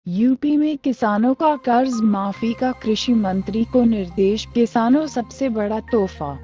UP में किसानों का कर्ज माफी का कृषि मंत्री को निर्देश, किसानों सबसे बड़ा तोहफा।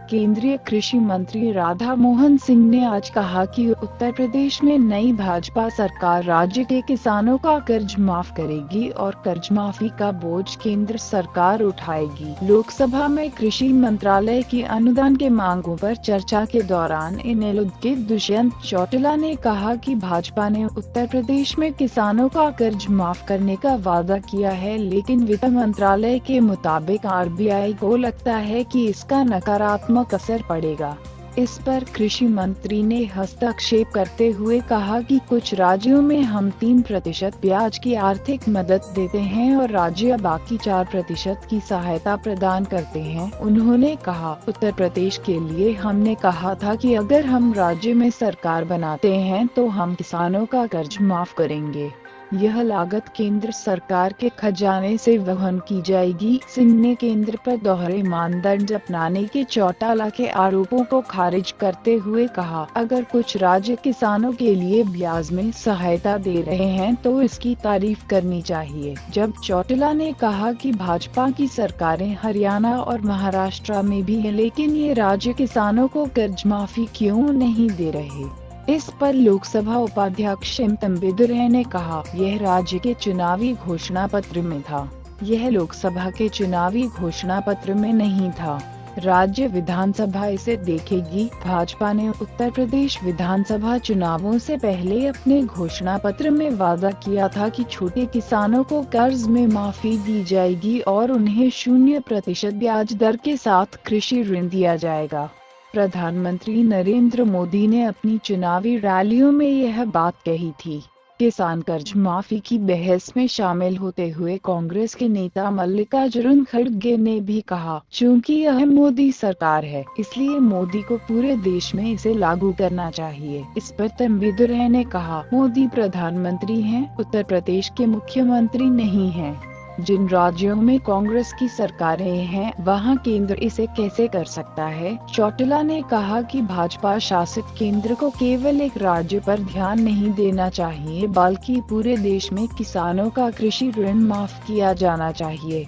केंद्रीय कृषि मंत्री राधा मोहन सिंह ने आज कहा कि उत्तर प्रदेश में नई भाजपा सरकार राज्य के किसानों का कर्ज माफ करेगी और कर्ज माफी का बोझ केंद्र सरकार उठाएगी। लोकसभा में कृषि मंत्रालय की अनुदान के मांगों पर चर्चा के दौरान इनेलो के दुष्यंत चौटाला ने कहा कि भाजपा ने उत्तर प्रदेश में किसानों का कर्ज माफ करने का वादा किया है, लेकिन वित्त मंत्रालय के मुताबिक आरबीआई को लगता है कि इसका नकारात्मक असर पड़ेगा। इस पर कृषि मंत्री ने हस्तक्षेप करते हुए कहा कि कुछ राज्यों में हम 3% ब्याज की आर्थिक मदद देते हैं और राज्य बाकी 4% की सहायता प्रदान करते हैं। उन्होंने कहा, उत्तर प्रदेश के लिए हमने कहा था कि अगर हम राज्य में सरकार बनाते हैं तो हम किसानों का कर्ज माफ करेंगे। यह लागत केंद्र सरकार के खजाने से वहन की जाएगी। सिंह ने केंद्र पर दोहरे मानदंड अपनाने के चौटाला के आरोपों को खारिज करते हुए कहा, अगर कुछ राज्य किसानों के लिए ब्याज में सहायता दे रहे हैं तो इसकी तारीफ करनी चाहिए। जब चौटाला ने कहा कि भाजपा की सरकारें हरियाणा और महाराष्ट्र में भी हैं, लेकिन ये राज्य किसानों को कर्ज माफी क्यों नहीं दे रहे। इस पर लोकसभा उपाध्यक्ष एम तंबेदुरई ने कहा, यह राज्य के चुनावी घोषणा पत्र में था, यह लोकसभा के चुनावी घोषणा पत्र में नहीं था। राज्य विधानसभा इसे देखेगी। भाजपा ने उत्तर प्रदेश विधानसभा चुनावों से पहले अपने घोषणा पत्र में वादा किया था कि छोटे किसानों को कर्ज में माफी दी जाएगी और उन्हें 0% ब्याज दर के साथ कृषि ऋण दिया जाएगा। प्रधानमंत्री नरेंद्र मोदी ने अपनी चुनावी रैलियों में यह बात कही थी। किसान कर्ज माफी की बहस में शामिल होते हुए कांग्रेस के नेता मल्लिकार्जुन खड़गे ने भी कहा, चूंकि यह मोदी सरकार है, इसलिए मोदी को पूरे देश में इसे लागू करना चाहिए। इस पर तंबेदुरई ने कहा, मोदी प्रधानमंत्री हैं, उत्तर प्रदेश के मुख्यमंत्री नहीं हैं। जिन राज्यों में कांग्रेस की सरकारें हैं, वहां केंद्र इसे कैसे कर सकता है। चौटाला ने कहा कि भाजपा शासित केंद्र को केवल एक राज्य पर ध्यान नहीं देना चाहिए, बल्कि पूरे देश में किसानों का कृषि ऋण माफ किया जाना चाहिए।